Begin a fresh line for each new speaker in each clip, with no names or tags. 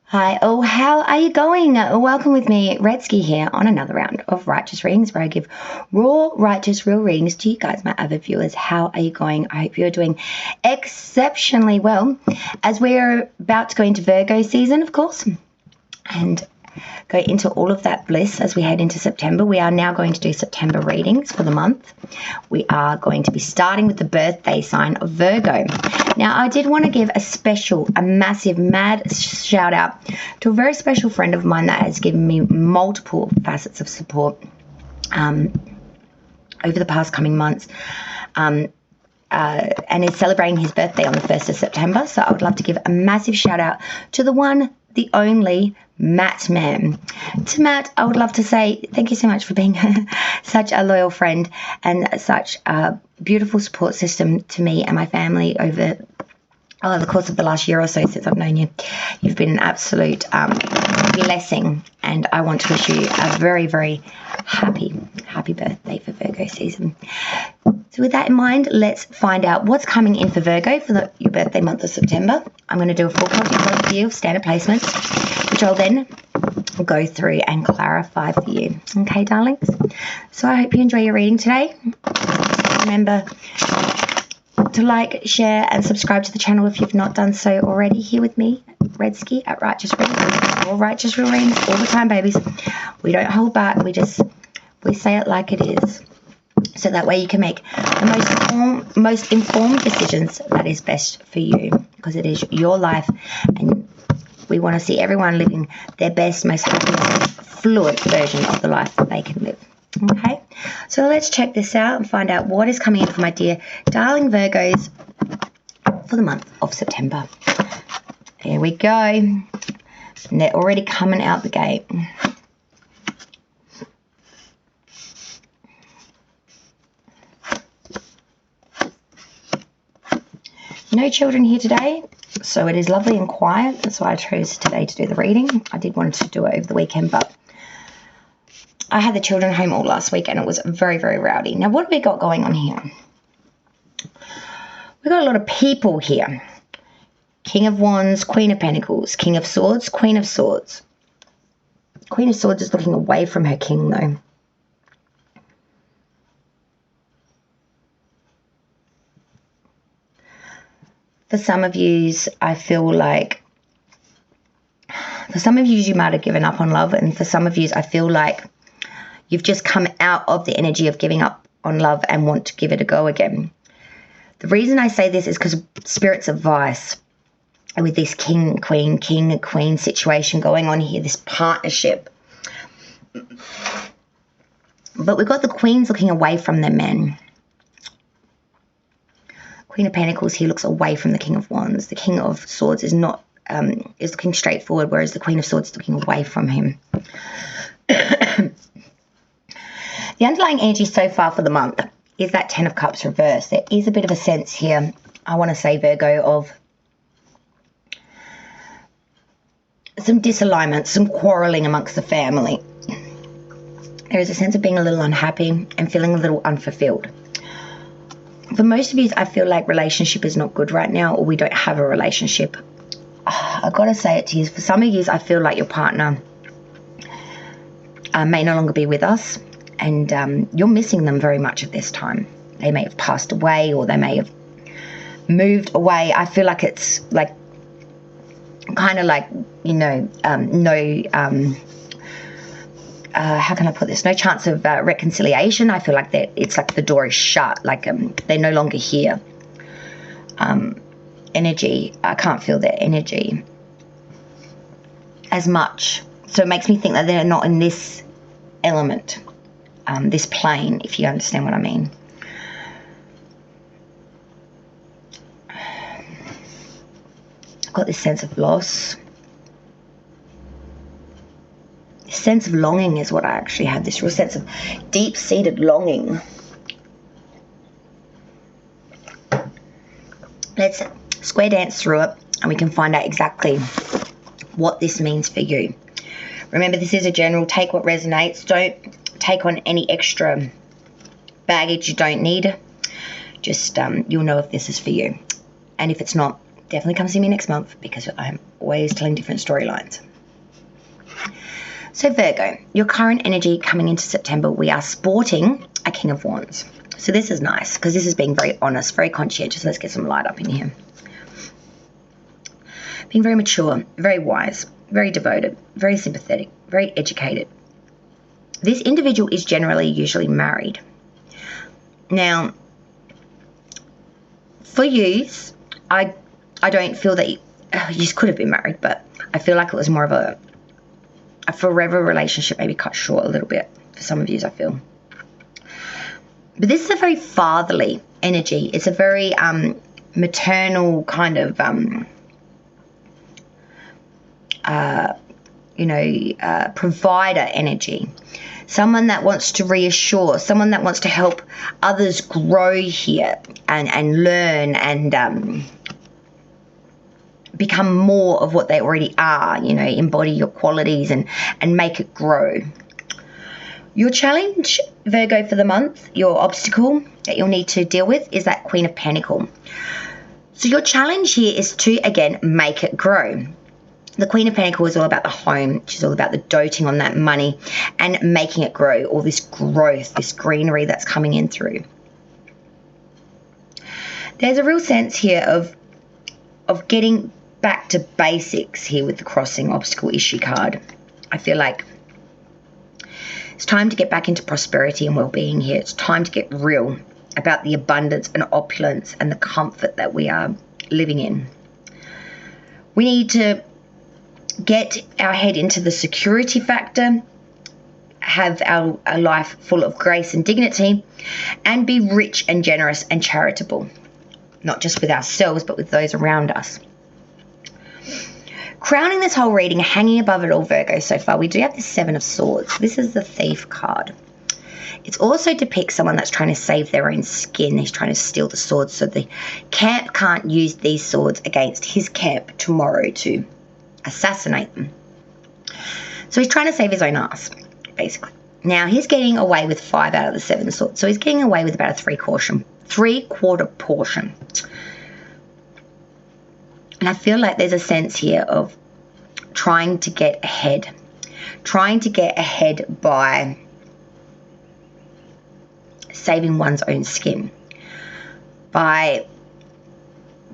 Hi, oh, how are you going? Welcome with me, Redsky, here on another round of Righteous Readings, where I give raw, righteous, real readings to you guys, my avid viewers. How are you going? I hope you're doing exceptionally well, as we're about to go into Virgo season, of course, and go into all of that bliss as we head into September. We are now going to do September readings for the month. We are going to be starting with the birthday sign of Virgo. Now, I did want to give a massive, mad shout out to a very special friend of mine that has given me multiple facets of support over the past coming months. And is celebrating his birthday on the 1st of September. So I would love to give a massive shout out to the one, the only Matt Man. To Matt, I would love to say thank you so much for being such a loyal friend and such a beautiful support system to me and my family over the course of the last year or so since I've known you. You've been an absolute blessing, and I want to wish you a very, very happy birthday for Virgo season. So with that in mind, let's find out what's coming in for Virgo for your birthday month of September. I'm going to do a full Celtic review of standard placements, which I'll then go through and clarify for you. Okay, darlings? So I hope you enjoy your reading today. Remember to like, share, and subscribe to the channel if you've not done so already. Here with me, Redsky at Righteous Readings. All righteous real readings all the time, babies. We don't hold back. We say it like it is. So that way you can make the most informed decisions that is best for you, because it is your life, and we want to see everyone living their best, most happy, fluid version of the life that they can live. Okay, so let's check this out and find out what is coming in for my dear darling Virgos for the month of September. Here we go. And they're already coming out the gate. No children here today, so it is lovely and quiet. That's why I chose today to do the reading. I did want to do it over the weekend, but I had the children home all last week and it was very, very rowdy. Now, what have we got going on here? We've got a lot of people here. King of Wands, Queen of Pentacles, King of Swords, Queen of Swords. Queen of Swords is looking away from her king, though. For some of yous, I feel like, for some of yous, you might have given up on love. And for some of yous, I feel like you've just come out of the energy of giving up on love and want to give it a go again. The reason I say this is because Spirit's advice with this king, queen situation going on here, this partnership. But we've got the queens looking away from their men. Queen of Pentacles here looks away from the King of Wands. The King of Swords is not is looking straight forward, whereas the Queen of Swords is looking away from him. The underlying energy so far for the month is that 10 of Cups reversed. There is a bit of a sense here, I want to say, Virgo, of some disalignment, some quarrelling amongst the family. There is a sense of being a little unhappy and feeling a little unfulfilled. For most of you, I feel like relationship is not good right now, or we don't have a relationship. I've got to say it to you. For some of you, I feel like your partner may no longer be with us, and you're missing them very much at this time. They may have passed away, or they may have moved away. I feel like it's like kind of like, you know, how can I put this? No chance of reconciliation. I feel like it's like the door is shut, like they're no longer here. Energy, I can't feel their energy as much. So it makes me think that they're not in this element, this plane, if you understand what I mean. I've got this sense of loss. Sense of longing is what I actually had, this real sense of deep-seated longing. Let's square dance through it and we can find out exactly what this means for you. Remember, this is a general. Take what resonates. Don't take on any extra baggage you don't need. Just you'll know if this is for you, and if it's not, definitely come see me next month because I'm always telling different storylines. So Virgo, your current energy coming into September, we are sporting a King of Wands. So this is nice because this is being very honest, very conscientious. Let's get some light up in here. Being very mature, very wise, very devoted, very sympathetic, very educated. This individual is generally usually married. Now, for yous, I don't feel that you could have been married, but I feel like it was more of a forever relationship, maybe cut short a little bit for some of yous, I feel. But this is a very fatherly energy. It's a very maternal kind of, provider energy. Someone that wants to reassure, someone that wants to help others grow here and learn and become more of what they already are, embody your qualities and make it grow. Your challenge, Virgo, for the month, your obstacle that you'll need to deal with is that Queen of Pentacles. So your challenge here is to, again, make it grow. The Queen of Pentacles is all about the home. She's all about the doting on that money and making it grow, all this growth, this greenery that's coming in through. There's a real sense here of getting back to basics here with the crossing obstacle issue card. I feel like it's time to get back into prosperity and well-being here. It's time to get real about the abundance and opulence and the comfort that we are living in. We need to get our head into the security factor, have our life full of grace and dignity, and be rich and generous and charitable, not just with ourselves, but with those around us. Crowning this whole reading, hanging above it all, Virgo, so far, we do have the Seven of Swords. This is the Thief card. It also depicts someone that's trying to save their own skin. He's trying to steal the swords so the camp can't use these swords against his camp tomorrow to assassinate them. So he's trying to save his own ass, basically. Now, he's getting away with 5 out of the 7 swords. So he's getting away with about a three-quarter portion. And I feel like there's a sense here of trying to get ahead. Trying to get ahead by saving one's own skin. By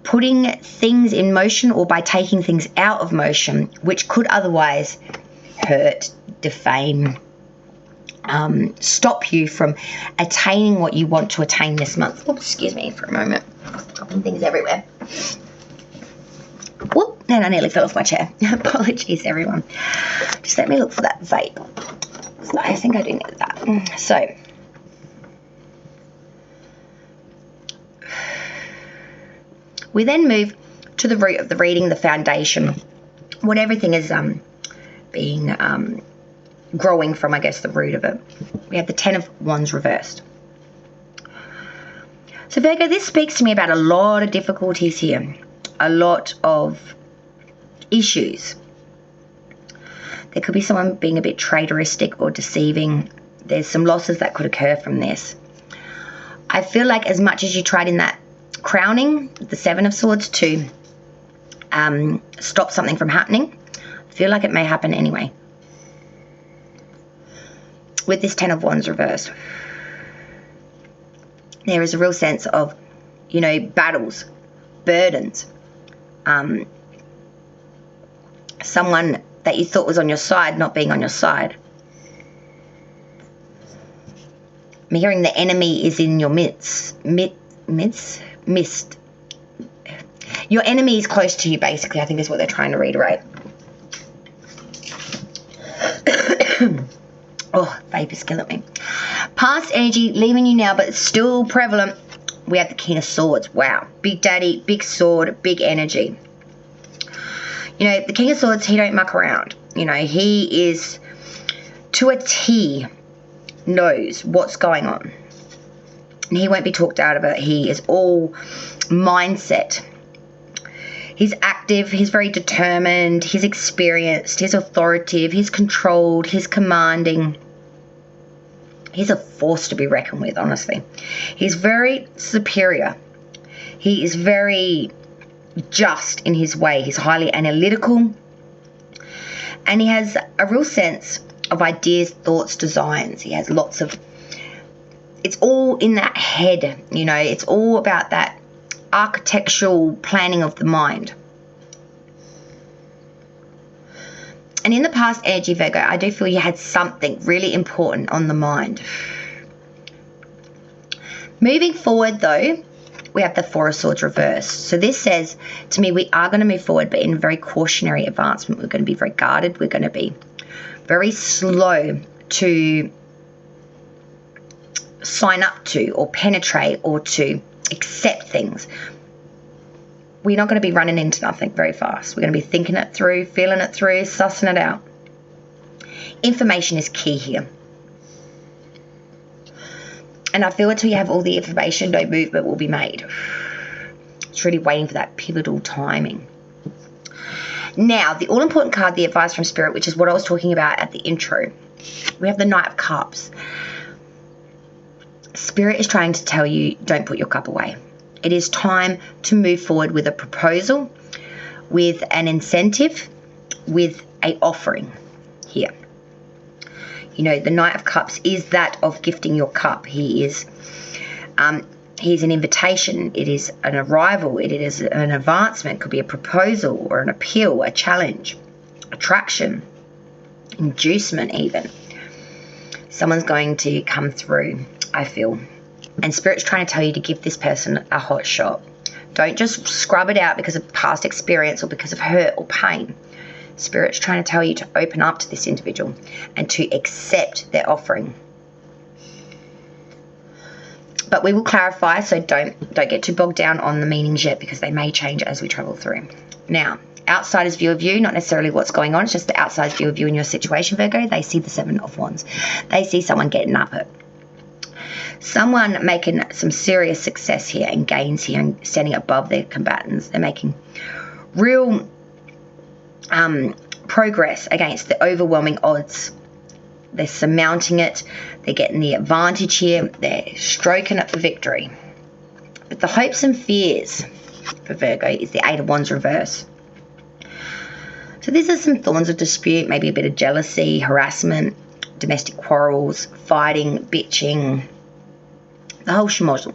putting things in motion or by taking things out of motion which could otherwise hurt, defame, stop you from attaining what you want to attain this month. Oops, excuse me for a moment. Dropping things everywhere. Whoop, and I nearly fell off my chair. Apologies, everyone. Just let me look for that vape. So I think I do need that. So, we then move to the root of the reading, the foundation, what everything is being growing from, I guess, the root of it. We have the Ten of Wands reversed. So Virgo, this speaks to me about a lot of difficulties here, a lot of issues. There could be someone being a bit traitoristic or deceiving. There's some losses that could occur from this. I feel like as much as you tried in that crowning, the Seven of Swords, to stop something from happening, I feel like it may happen anyway. With this Ten of Wands reversed, there is a real sense of, battles, burdens. Someone that you thought was on your side not being on your side. I'm hearing the enemy is in your midst. Your enemy is close to you, basically, I think is what they're trying to reiterate. Oh, vape is killing me. Past energy leaving you now, but it's still prevalent. We have the King of Swords. Wow. Big daddy, big sword, big energy. The King of Swords, he don't muck around. He is, to a T, knows what's going on. And he won't be talked out of it. He is all mindset. He's active. He's very determined. He's experienced. He's authoritative. He's controlled. He's commanding. He's a force to be reckoned with, honestly. He's very superior. He is very just in his way. He's highly analytical, and he has a real sense of ideas, thoughts, designs. He has lots of, it's all in that head, you know, it's all about that architectural planning of the mind. And in the past energy, Virgo, I do feel you had something really important on the mind. Moving forward, though, we have the Four of Swords reversed. So this says to me, we are going to move forward, but in very cautionary advancement. We're going to be very guarded. We're going to be very slow to sign up to or penetrate or to accept things. We're not going to be running into nothing very fast. We're going to be thinking it through, feeling it through, sussing it out. Information is key here. And I feel until you have all the information, no movement will be made. It's really waiting for that pivotal timing. Now, the all-important card, the advice from Spirit, which is what I was talking about at the intro. We have the Knight of Cups. Spirit is trying to tell you, don't put your cup away. It is time to move forward with a proposal, with an incentive, with an offering here. You know, the Knight of Cups is that of gifting your cup. He is an invitation. It is an arrival. It is an advancement. It could be a proposal or an appeal, a challenge, attraction, inducement even. Someone's going to come through, I feel. And Spirit's trying to tell you to give this person a hot shot. Don't just scrub it out because of past experience or because of hurt or pain. Spirit's trying to tell you to open up to this individual and to accept their offering. But we will clarify, so don't get too bogged down on the meanings yet, because they may change as we travel through. Now, outsider's view of you, not necessarily what's going on, it's just the outsider's view of you in your situation, Virgo. They see the Seven of Wands. They see someone getting up it. Someone making some serious success here and gains here and standing above their combatants. They're making real progress against the overwhelming odds. They're surmounting it. They're getting the advantage here. They're stroking up the victory. But the hopes and fears for Virgo is the Eight of Wands reverse. So these are some thorns of dispute, maybe a bit of jealousy, harassment, domestic quarrels, fighting, bitching, the whole schmozzle.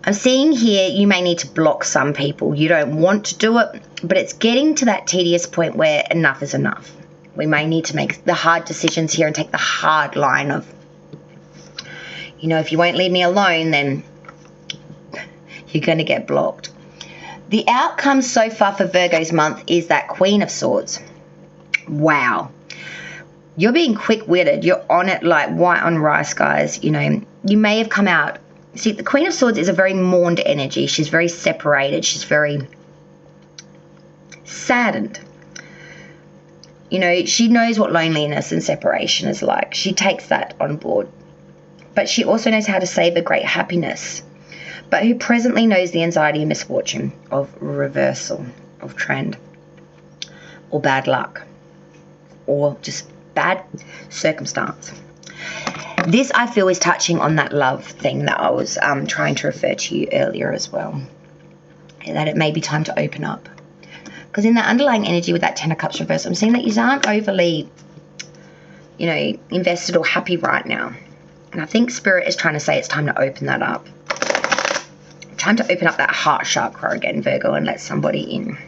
I'm seeing here you may need to block some people. You don't want to do it, but it's getting to that tedious point where enough is enough. We may need to make the hard decisions here and take the hard line of, you know, if you won't leave me alone, then you're going to get blocked. The outcome so far for Virgo's month is that Queen of Swords. Wow. You're being quick-witted. You're on it like white on rice, guys. You know, you may have come out. See, the Queen of Swords is a very mourned energy. She's very separated. She's very saddened. You know, she knows what loneliness and separation is like. She takes that on board. But she also knows how to savor great happiness. But who presently knows the anxiety and misfortune of reversal, of trend, or bad luck, or just bad circumstance. This, I feel, is touching on that love thing that I was trying to refer to you earlier as well. That it may be time to open up. Because in that underlying energy with that Ten of Cups reverse, I'm seeing that you aren't overly, you know, invested or happy right now. And I think Spirit is trying to say it's time to open that up. Time to open up that heart chakra again, Virgo, and let somebody in.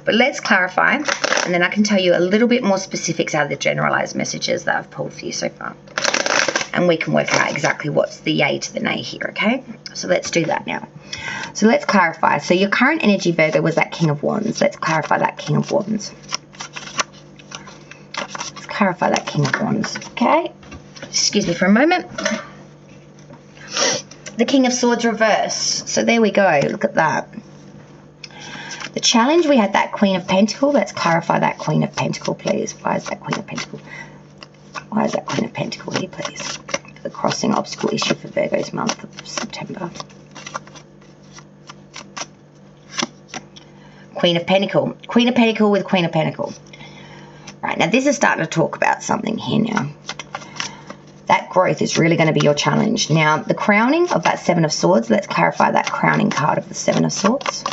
But let's clarify, and then I can tell you a little bit more specifics out of the generalized messages that I've pulled for you so far. And we can work out exactly what's the yay to the nay here, okay? So let's do that now. So let's clarify. So your current energy, Virgo, was that King of Wands. Let's clarify that King of Wands. Let's clarify that King of Wands, okay? Excuse me for a moment. The King of Swords reverse. So there we go. Look at that. The challenge, we had that Queen of Pentacle. Let's clarify that Queen of Pentacle, please. Why is that Queen of Pentacle? Why is that Queen of Pentacle here, please? The crossing obstacle issue for Virgo's month of September. Queen of Pentacle. Queen of Pentacle with Queen of Pentacle. Right, now this is starting to talk about something here now. That growth is really going to be your challenge. Now, the crowning of that Seven of Swords, let's clarify that crowning card of the Seven of Swords.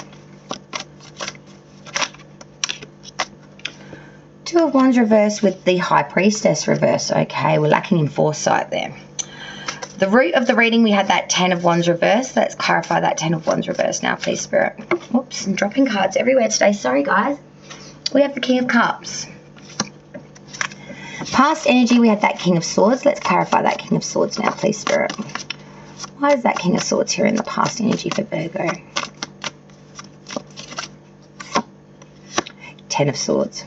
Two of Wands reverse with the High Priestess reverse. Okay, we're lacking in foresight there. The root of the reading, we had that 10 of Wands reverse. Let's clarify that 10 of Wands reverse now, please, Spirit. Whoops, I'm dropping cards everywhere today. Sorry, guys. We have the King of Cups. Past energy, we had that King of Swords. Let's clarify that King of Swords now, please, Spirit. Why is that King of Swords here in the past energy for Virgo? 10 of Swords.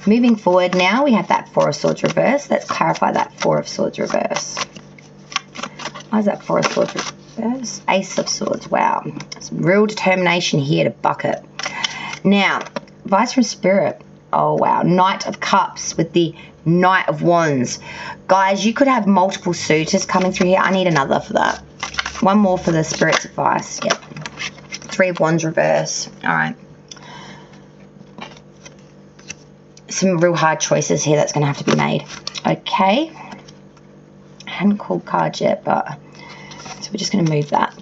Moving forward now, we have that 4 of Swords reverse. Let's clarify that 4 of Swords reverse. Why is that 4 of Swords reverse? Ace of Swords. Wow. Some real determination here to bucket. Now, advice from Spirit. Oh, wow. Knight of Cups with the Knight of Wands. Guys, you could have multiple suitors coming through here. I need another for that. One more for the Spirit's advice. Yep. 3 of Wands reverse. All right. Some real hard choices here that's going to have to be made. Okay. I hadn't called cards yet, but so we're just going to move that.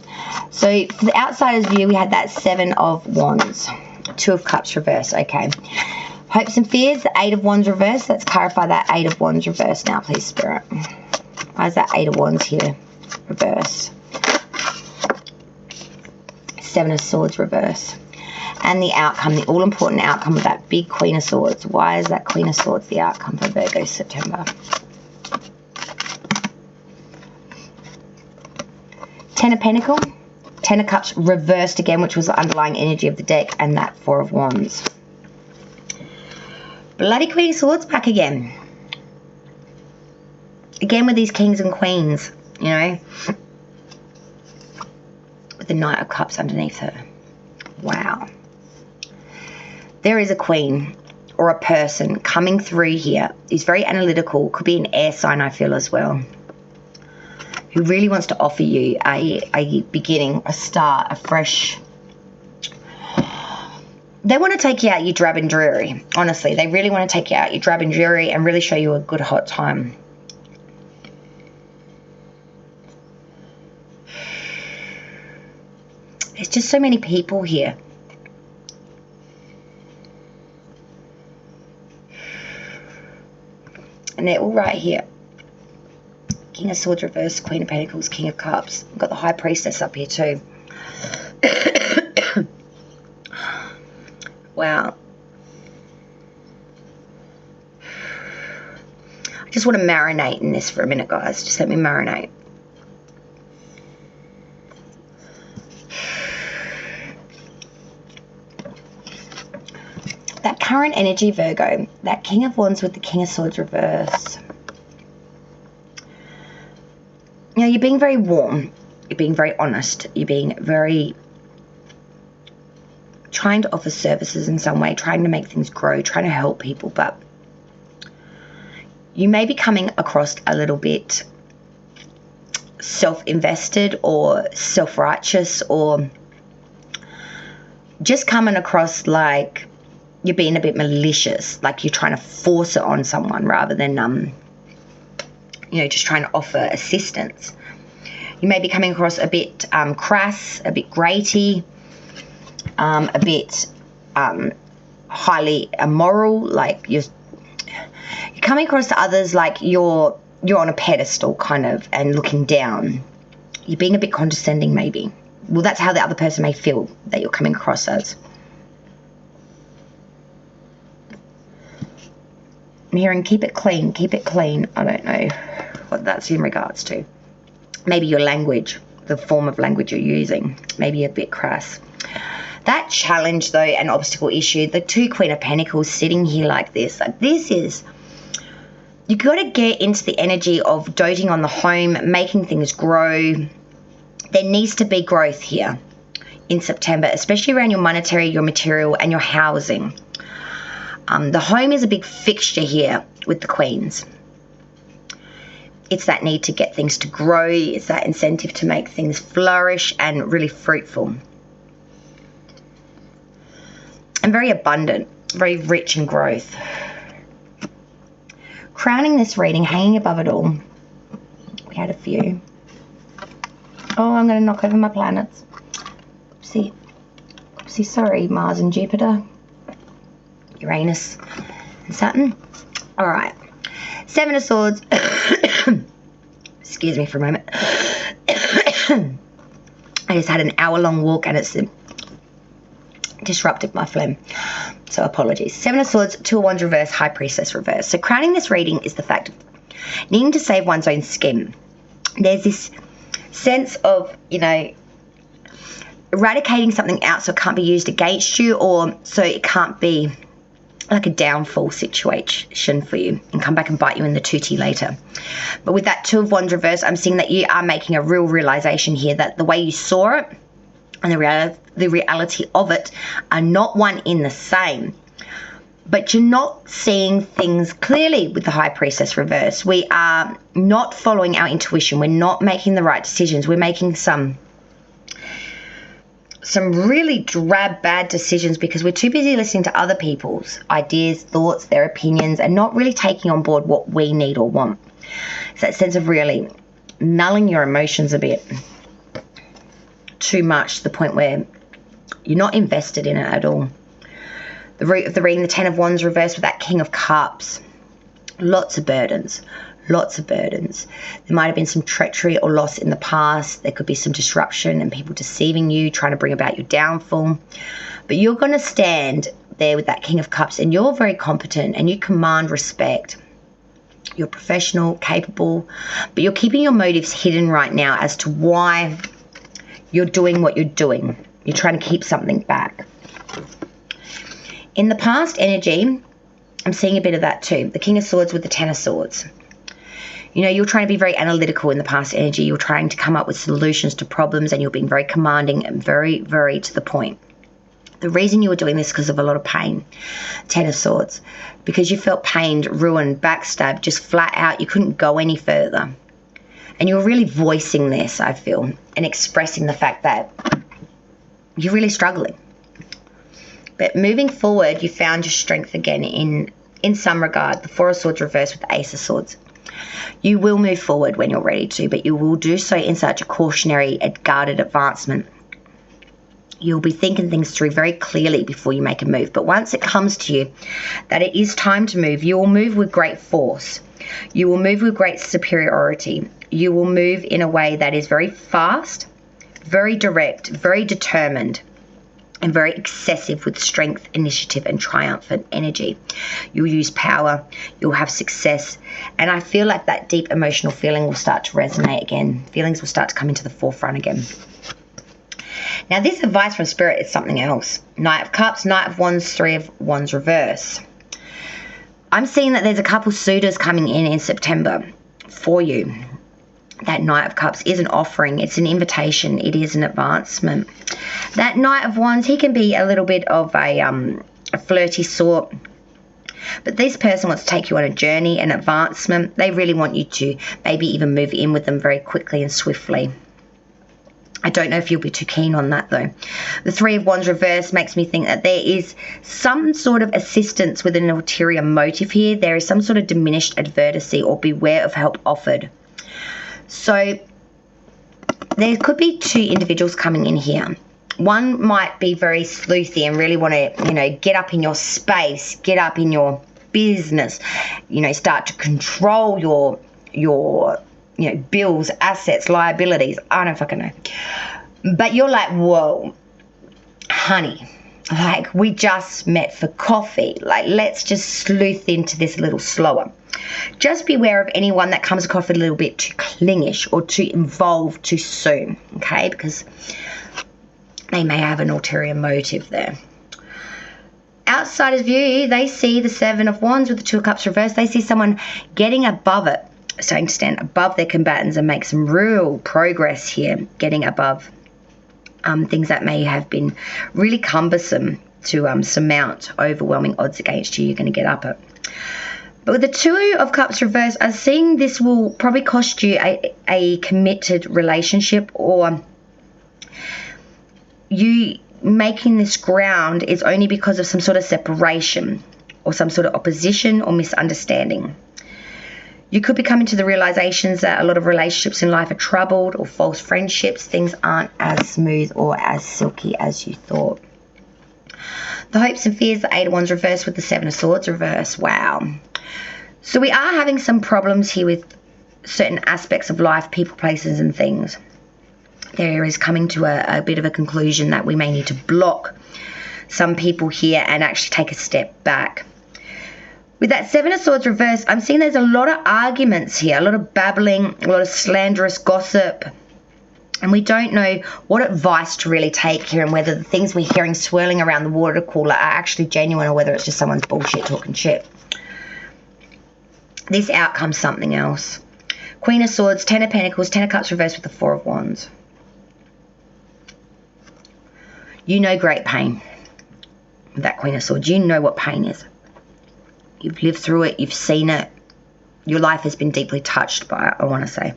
So for the outsider's view, we had that 7 of Wands, 2 of Cups reverse. Okay. Hopes and fears, the 8 of Wands reverse. Let's clarify that 8 of Wands reverse now, please, Spirit. Why is that 8 of Wands here? Reverse. 7 of Swords reverse. And the outcome, the all-important outcome of that big Queen of Swords. Why is that Queen of Swords the outcome for Virgo September? 10 of Pentacles, 10 of Cups reversed again, which was the underlying energy of the deck, and that 4 of Wands. Bloody Queen of Swords back again. Again with these kings and queens, you know. With the Knight of Cups underneath her. Wow. There is a queen or a person coming through here who's very analytical. Could be an air sign, I feel, as well. Who really wants to offer you a beginning, a start, a fresh... They want to take you out your drab and dreary. Honestly, they really want to take you out your drab and dreary and really show you a good hot time. There's just so many people here. And they're all right here. King of Swords reverse, Queen of Pentacles, King of Cups. We've got the High Priestess up here too. Wow. I just want to marinate in this for a minute, guys. Just let me marinate. That current energy, Virgo, that King of Wands with the King of Swords reverse. You know, you're being very warm. You're being very honest. You're being very... trying to offer services in some way, trying to make things grow, trying to help people, but you may be coming across a little bit self-invested or self-righteous, or just coming across like you're being a bit malicious, like you're trying to force it on someone rather than, you know, just trying to offer assistance. You may be coming across a bit crass, a bit graty, a bit highly immoral, like you're coming across to others like you're on a pedestal kind of and looking down. You're being a bit condescending maybe. Well, that's how the other person may feel that you're coming across as. I'm hearing keep it clean, keep it clean. I don't know what that's in regards to. Maybe your language, the form of language you're using, maybe a bit crass. That challenge, though, an obstacle issue, the 2 Queen of Pentacles sitting here like this is, you've got to get into the energy of doting on the home, making things grow. There needs to be growth here in September, especially around your monetary, your material, and your housing. The home is a big fixture here with the Queens. It's that need to get things to grow. It's that incentive to make things flourish and really fruitful. And very abundant, very rich in growth. Crowning this reading, hanging above it all, we had a few. Oh, I'm going to knock over my planets. Oopsie. Oopsie, sorry, Mars and Jupiter. Uranus. and Saturn. All right. Seven of Swords. Excuse me for a moment. I just had an hour-long walk and it's disrupted my phlegm. So apologies. Seven of Swords, Two of Wands reverse, High Priestess reverse. So crowning this reading is the fact of needing to save one's own skin. There's this sense of, you know, eradicating something out so it can't be used against you, or so it can't be like a downfall situation for you and come back and bite you in the tootie later. But with that Two of Wands reverse, I'm seeing that you are making a real realization here that the way you saw it and the reality of it are not one in the same. But you're not seeing things clearly with the High Priestess reverse. We are not following our intuition. We're not making the right decisions. We're making some really drab, bad decisions because we're too busy listening to other people's ideas, thoughts, their opinions, and not really taking on board what we need or want. It's that sense of really nulling your emotions a bit too much to the point where you're not invested in it at all. The root of the reading, the Ten of Wands reversed with that King of Cups. Lots of burdens. Lots of burdens. There might have been some treachery or loss in the past. There could be some disruption and people deceiving you, trying to bring about your downfall. But you're going to stand there with that King of Cups and you're very competent and you command respect. You're professional, capable, but you're keeping your motives hidden right now as to why you're doing what you're doing. You're trying to keep something back. In the past energy, I'm seeing a bit of that too. The King of Swords with the Ten of Swords. You know, you're trying to be very analytical in the past energy. You're trying to come up with solutions to problems and you're being very commanding and very, very to the point. The reason you were doing this is because of a lot of pain. Ten of Swords. Because you felt pained, ruined, backstabbed, just flat out. You couldn't go any further. And you were really voicing this, I feel, and expressing the fact that you're really struggling. But moving forward, you found your strength again in some regard. The Four of Swords reversed with the Ace of Swords. You will move forward when you're ready to, but you will do so in such a cautionary, guarded advancement. You'll be thinking things through very clearly before you make a move. But once it comes to you that it is time to move, you will move with great force. You will move with great superiority. You will move in a way that is very fast, very direct, very determined, and very excessive with strength, initiative, and triumphant energy. You'll use power, you'll have success, and I feel like that deep emotional feeling will start to resonate again. Feelings will start to come into the forefront again. Now, this advice from Spirit is something else. Knight of Cups, Knight of Wands, Three of Wands reverse. I'm seeing that there's a couple suitors coming in September for you. That Knight of Cups is an offering. It's an invitation. It is an advancement. That Knight of Wands, he can be a little bit of a flirty sort. But this person wants to take you on a journey, an advancement. They really want you to maybe even move in with them very quickly and swiftly. I don't know if you'll be too keen on that though. The Three of Wands reverse makes me think that there is some sort of assistance with an ulterior motive here. There is some sort of diminished advertisy or beware of help offered. So there could be two individuals coming in here. One might be very sleuthy and really want to, you know, get up in your space, get up in your business, you know, start to control your you know, bills, assets, liabilities. I don't fucking know. But you're like, whoa, honey, like we just met for coffee. Like, let's just sleuth into this a little slower. Just beware of anyone that comes across a little bit too clingish or too involved too soon, okay? Because they may have an ulterior motive there. Outsider's view, they see the Seven of Wands with the Two of Cups reversed. They see someone getting above it, starting to stand above their combatants and make some real progress here, getting above things that may have been really cumbersome to surmount, overwhelming odds against you. You're going to get up it. But with the Two of Cups reversed, I'm seeing this will probably cost you a committed relationship, or you making this ground is only because of some sort of separation or some sort of opposition or misunderstanding. You could be coming to the realizations that a lot of relationships in life are troubled, or false friendships. Things aren't as smooth or as silky as you thought. The hopes and fears, the Eight of Wands reversed with the Seven of Swords reverse. Wow. So we are having some problems here with certain aspects of life, people, places, and things. There is coming to a bit of a conclusion that we may need to block some people here and actually take a step back. With that Seven of Swords reverse, I'm seeing there's a lot of arguments here, a lot of babbling, a lot of slanderous gossip. And we don't know what advice to really take here and whether the things we're hearing swirling around the water cooler are actually genuine or whether it's just someone's bullshit talking shit. This outcome's something else. Queen of Swords, Ten of Pentacles, Ten of Cups reversed with the Four of Wands. You know great pain with that Queen of Swords. You know what pain is. You've lived through it. You've seen it. Your life has been deeply touched by it, I want to say.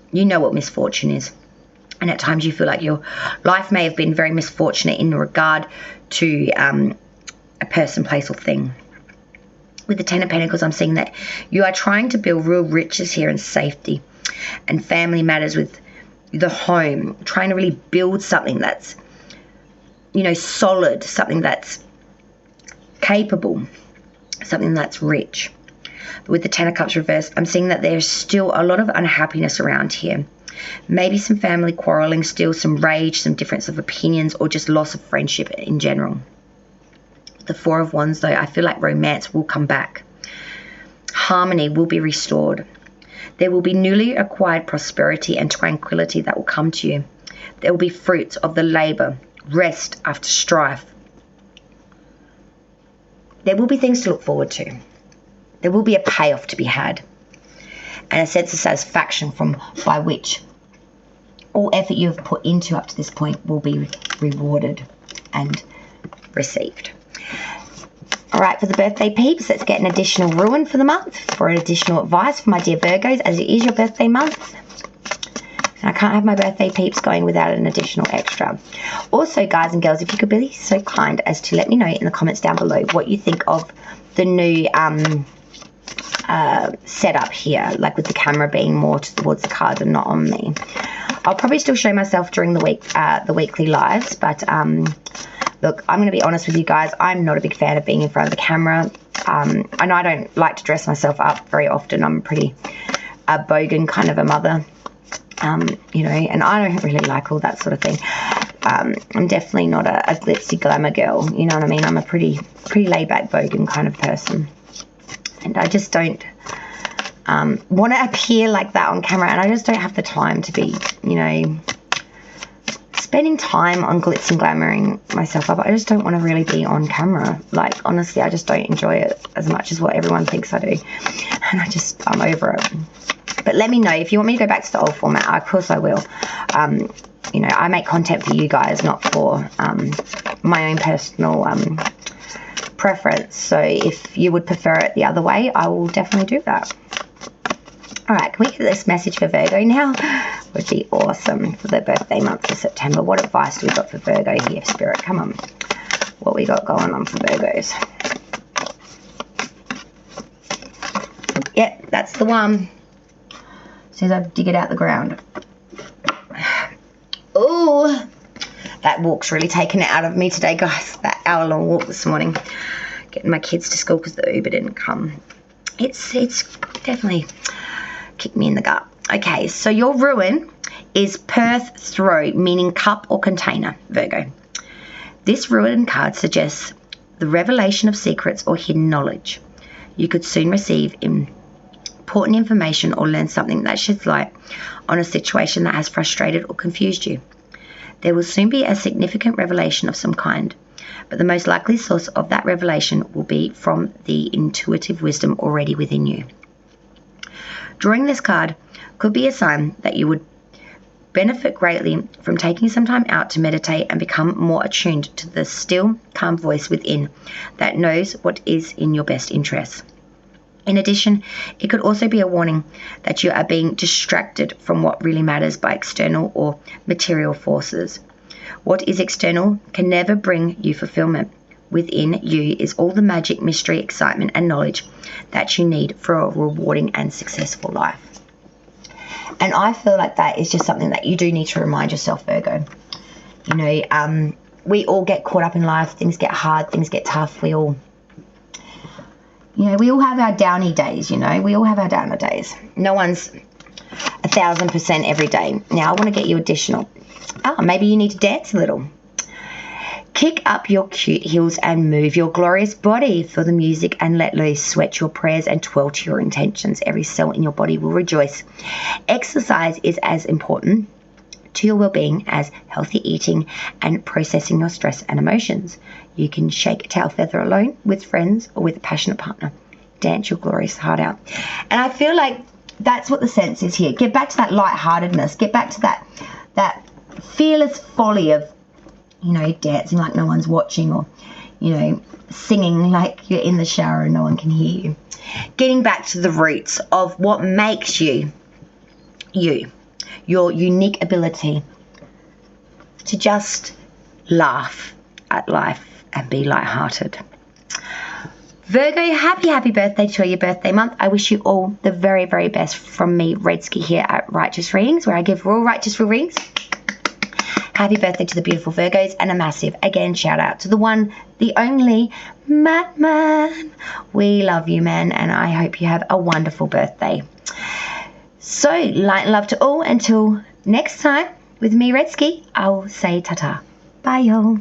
You know what misfortune is. And at times you feel like your life may have been very misfortunate in regard to a person, place, or thing. With the Ten of Pentacles, I'm seeing that you are trying to build real riches here and safety and family matters with the home. Trying to really build something that's, you know, solid, something that's capable, something that's rich. But with the Ten of Cups reversed, I'm seeing that there's still a lot of unhappiness around here. Maybe some family quarreling, still some rage, some difference of opinions, or just loss of friendship in general. The Four of Wands, though, I feel like romance will come back. Harmony will be restored. There will be newly acquired prosperity and tranquility that will come to you. There will be fruits of the labor, rest after strife. There will be things to look forward to. There will be a payoff to be had. And a sense of satisfaction by which all effort you have put into up to this point will be rewarded and received. All right, for the birthday peeps, let's get an additional ruin for the month for an additional advice for my dear Virgos, as it is your birthday month. And I can't have my birthday peeps going without an additional extra. Also, guys and girls, if you could be so kind as to let me know in the comments down below what you think of the new setup here, like with the camera being more towards the cards and not on me. I'll probably still show myself during the week, the weekly lives, but look, I'm going to be honest with you guys. I'm not a big fan of being in front of the camera. I know I don't like to dress myself up very often. I'm pretty bogan kind of a mother, you know, and I don't really like all that sort of thing. I'm definitely not a glitzy glamour girl, you know what I mean? I'm a pretty laid-back bogan kind of person. And I just don't want to appear like that on camera, and I just don't have the time to be, you know, spending time on glitz and glamoring myself up. I just don't want to really be on camera. Like, honestly, I just don't enjoy it as much as what everyone thinks I do. And I'm over it. But let me know if you want me to go back to the old format. Of course I will. You know, I make content for you guys, not for my own personal preference. So if you would prefer it the other way, I will definitely do that. All right, can we get this message for Virgo now? Would be awesome for the birthday month of September. What advice do we got for Virgo here, Spirit? Come on. What we got going on for Virgos? Yep, that's the one. As soon as I dig it out the ground. Oh, that walk's really taken it out of me today, guys. That hour-long walk this morning. Getting my kids to school because the Uber didn't come. It's definitely kicked me in the gut. Okay, so your ruin is bIrTHdaY, meaning cup or container, Virgo. This ruin card suggests the revelation of secrets or hidden knowledge. You could soon receive important information or learn something that sheds light on a situation that has frustrated or confused you. There will soon be a significant revelation of some kind, but the most likely source of that revelation will be from the intuitive wisdom already within you. Drawing this card could be a sign that you would benefit greatly from taking some time out to meditate and become more attuned to the still, calm voice within that knows what is in your best interests. In addition, it could also be a warning that you are being distracted from what really matters by external or material forces. What is external can never bring you fulfillment. Within you is all the magic, mystery, excitement, and knowledge that you need for a rewarding and successful life. And I feel like that is just something that you do need to remind yourself, Virgo. You know, we all get caught up in life. Things get hard. Things get tough. We all, you know, we all have our downy days, you know. We all have our downer days. No one's 1,000% every day. Now, I want to get you additional. Oh, maybe you need to dance a little. Kick up your cute heels and move your glorious body. Feel the music and let loose. Sweat your prayers and twirl to your intentions. Every cell in your body will rejoice. Exercise is as important to your well-being as healthy eating and processing your stress and emotions. You can shake a tail feather alone, with friends, or with a passionate partner. Dance your glorious heart out. And I feel like that's what the sense is here. Get back to that lightheartedness. Get back to that fearless folly of, you know, dancing like no one's watching, or, you know, singing like you're in the shower and no one can hear you. Getting back to the roots of what makes you, your unique ability to just laugh at life and be lighthearted. Virgo, happy birthday to your birthday month. I wish you all the very, very best from me, Redsky, here at Righteous Readings, where I give raw righteous readings. Happy birthday to the beautiful Virgos, and a massive, again, shout out to the one, the only, Man. We love you, man, and I hope you have a wonderful birthday. So, light and love to all. Until next time, with me, Redsky, I'll say ta-ta. Bye, y'all.